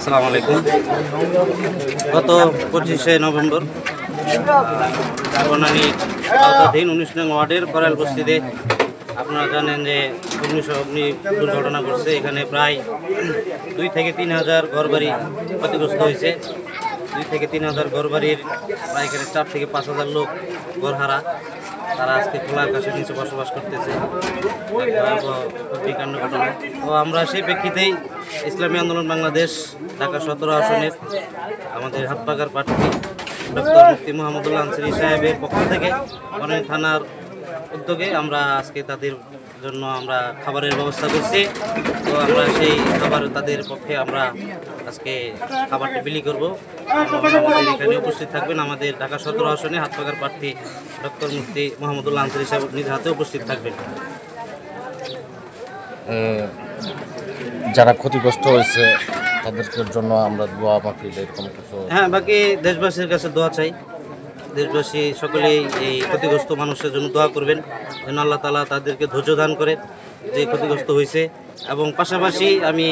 আসসালামু আলাইকুম। গত 25শে নভেম্বর বনানী আওতাধীন 19 নং ওয়ার্ডের করাল বস্তিতে আপনারা জানেন যে অগ্নি দুর্ঘটনা ঘটছে। এখানে প্রায় 2 থেকে 3 হাজার ঘরবাড়ি ক্ষতিগ্রস্ত হয়েছে। 2 থেকে 3 হাজার ঘরবাড়ির প্রায় এখানে 4 থেকে 5 হাজার লোক ঘরহারা। তারা আজকে খোলা আকাশের নিচে বসবাস করতেছে। অগ্নিকাণ্ড ঘটনা। তো আমরা সেই প্রেক্ষিতেই ইসলামী আন্দোলন বাংলাদেশ ঢাকা 17 আসনের আমাদের হাতপাকার প্রার্থী ডক্টর মুফতি মোহাম্মদুল্লাহ আনসারী সাহেবের পক্ষ থেকে বনানী থানার উদ্যোগে আমরা আজকে তাদের জন্য আমরা খাবারের ব্যবস্থা করছি। তো আমরা সেই খাবার তাদের পক্ষে আমরা আজকে খাবারটি বিলি করব। আমাদের এখানে উপস্থিত থাকবেন আমাদের ঢাকা 17 আসনে হাতপাকার প্রার্থী ডক্টর মুফতি মোহাম্মদুল্লাহ আনসারী সাহেব নিজ হাতে উপস্থিত থাকবেন। যারা ক্ষতিগ্রস্ত হয়েছে তাদের জন্য আমরা দোয়া মাহফিল এরকম কিছু। হ্যাঁ, বাকি দেশবাসীর কাছে দোয়া চাই। দেশবাসী সকলেই এই ক্ষতিগ্রস্ত মানুষের জন্য দোয়া করবেন যেন আল্লাহ তাআলা তাদেরকে ধৈর্য দান করে যে ক্ষতিগ্রস্ত হয়েছে। এবং পাশাপাশি আমি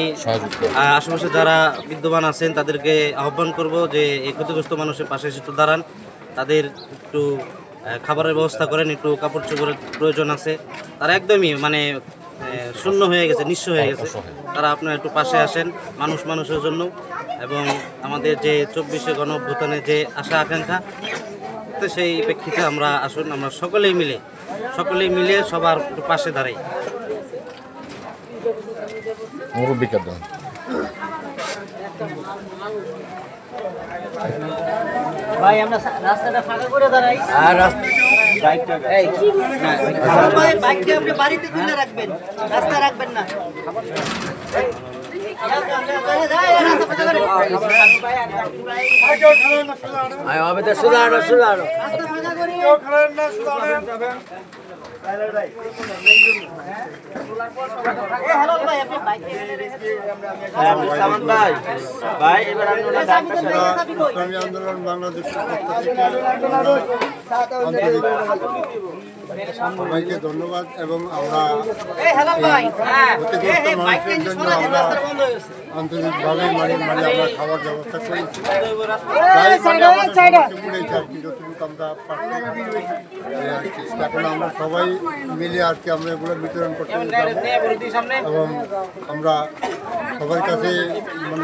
আশেপাশে যারা বিদ্যমান আছেন তাদেরকে আহ্বান করব যে এই ক্ষতিগ্রস্ত মানুষের পাশে একটু দাঁড়ান, তাদের একটু খাবারের ব্যবস্থা করেন, একটু কাপড় চোপড়ের প্রয়োজন আছে। তারা একদমই শূন্য হয়ে গেছে, নিঃস্ব হয়ে গেছে। তারা আপনারা একটু পাশে আসেন মানুষের জন্য। এবং আমাদের যে 24শে গণ অভ্যুত্থানের যে আশা আকাঙ্ক্ষা, তো সেই প্রেক্ষিতে আমরা আসুন আমরা সকলেই মিলে সবার একটু পাশে দাঁড়াই। মুরব্বিকে দেন। ভাই আমরা রাস্তাটা ফাঁকা করে দাঁড়াই। আর বাইকটা আপনি বাড়িতে তুলে রাখবেন, রাস্তা রাখবেন না। ইসলামী আন্দোলন বাংলাদেশের পক্ষ থেকে সবাইকে ধন্যবাদ। এবং আমরা ক্ষতিগ্রস্ত মানুষের জন্য আমরা আন্তরিকভাবে আমরা খাবার ব্যবস্থা করেছি। যতটুকু আমরা এখন আমরা সবাই মিলে আমরা এগুলো বিতরণ করতে এবং আমরা সবার কাছে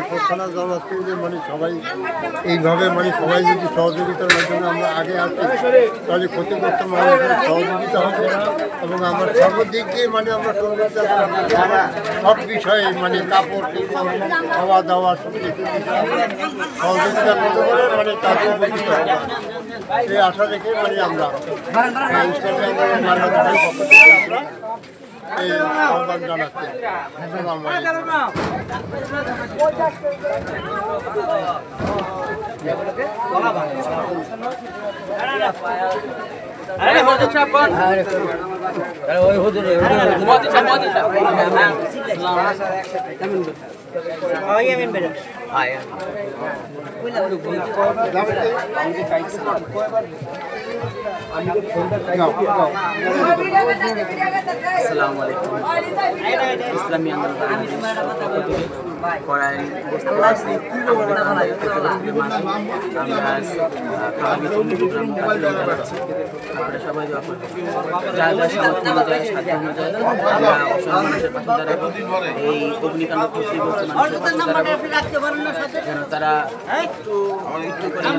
প্রার্থনা জানাচ্ছি যে সবাই এইভাবে সবাই যদি সহযোগিতার মাধ্যমে আমরা আগে আসছি তাহলে ক্ষতিগ্রস্ত মানুষের সহযোগিতা হবে এবং আমরা সর্বদিক দিয়ে আমরা সব বিষয়ে কাপড় খাওয়া দাওয়া সব কিছু সহযোগিতা করতে পারে তাদের উপকৃত হবে। এই আশা রেখে আমরা ইসলামী আন্দোলন বাংলাদেশের পক্ষ থেকে আমরা এই আহ্বান জানাচ্ছি। আসসালামু আলাইকুম। ইসলামী আন্দোলন করাইল বস্তি আমরা সবাই দোয়া করব, যা যা সামর্থ্য অনুযায়ী সাধ্য অনুযায়ী আমরা অসহায় মানুষের পাশে দাঁড়াবো। এই অগ্নিকাণ্ড ক্ষতিগ্রস্ত মানুষের পাশে দাঁড়াবো যেন তারা একটু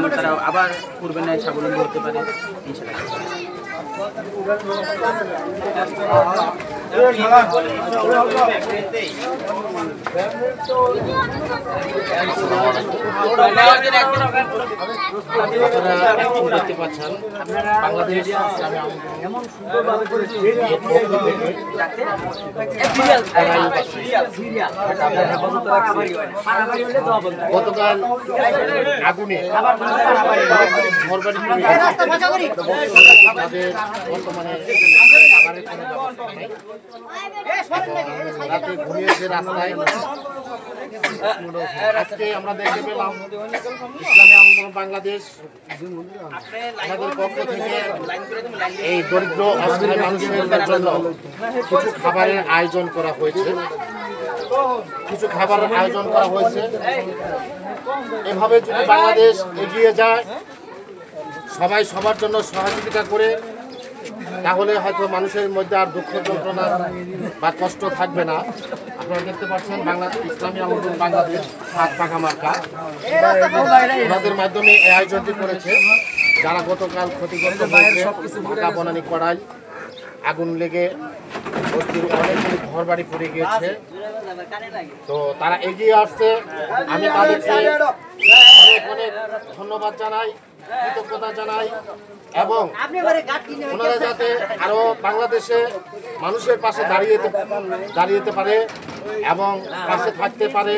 করে তারা আবার পূর্বে ন্যায় স্বাবলম্বী হতে পারে ইনশাআল্লাহ। দেখতে পাচ্ছেন বাংলাদেশ ইসলামী এমন সুন্দরভাবে গতকাল আগুনে তাদের বর্তমানে খাবারের কোনো ব্যবস্থা নেই। রাতে ঘুমিয়েছে রাস্তায়। আজকে আমরা দেখতে পেলাম ইসলামী আন্দোলন বাংলাদেশ আমাদের পক্ষ থেকে এই দরিদ্র অসহায় মানুষের জন্য কিছু খাবারের আয়োজন করা হয়েছে। কিছু খাবারের আয়োজন করা হয়েছে। এভাবে যদি বাংলাদেশ এগিয়ে যায়, সবাই সবার জন্য সহযোগিতা করে, তাহলে হয়তো মানুষের মধ্যে আর দুঃখ যন্ত্রণা বা কষ্ট থাকবে না। আপনারা দেখতে পাচ্ছেন বাংলাদেশ ইসলামী আন্দোলন বাংলাদেশ হাত পাখা মার্কা ওনাদের মাধ্যমে এই আয়োজনটি করেছে। যারা গতকাল ক্ষতিগ্রস্ত হয়েছে, ঢাকা বনানী কড়াই আগুন লেগে বস্তির অনেকগুলি ঘর বাড়ি পড়ে গিয়েছে, তো তারা এগিয়ে আসছে। আমি তাদেরকে অনেক অনেক ধন্যবাদ জানাই, কৃতজ্ঞতা জানাই, এবং ওনারা যাতে আরো বাংলাদেশে মানুষের পাশে দাঁড়িয়ে পারে এবং পাশে থাকতে পারে,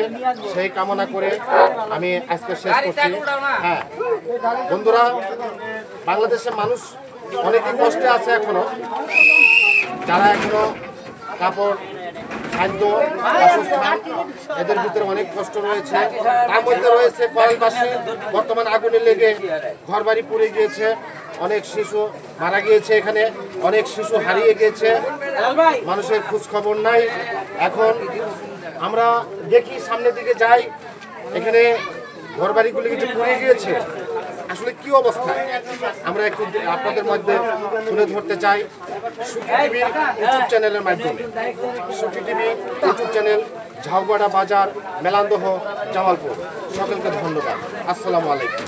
সেই কামনা করে আমি আজকে শেষ করছি। হ্যাঁ বন্ধুরা, বাংলাদেশের মানুষ অনেকই কষ্টে আছে এখনো, যারা এখনো কাপড়, খাদ্য, বাসস্থান, এদের ভিতরে অনেক কষ্ট রয়েছে। তার মধ্যে রয়েছে কয়েলবাসী, বর্তমান আগুনে লেগে ঘরবাড়ি পুড়ে গিয়েছে, অনেক শিশু মারা গিয়েছে, এখানে অনেক শিশু হারিয়ে গিয়েছে, মানুষের খোঁজ খবর নাই। এখন আমরা দেখি সামনের দিকে যাই, এখানে ঘরবাড়িগুলি কিছু পুড়ে গিয়েছে, আসলে কি অবস্থা আমরা একটু আপনাদের মধ্যে তুলে ধরতে চাই সুখী টিভির ইউটিউব চ্যানেলের মাধ্যমে। সুখী টিভি ইউটিউব চ্যানেল, ঝাউগড়া বাজার, মেলান্দহ, জামালপুর। সকলকে ধন্যবাদ। আসসালামু আলাইকুম।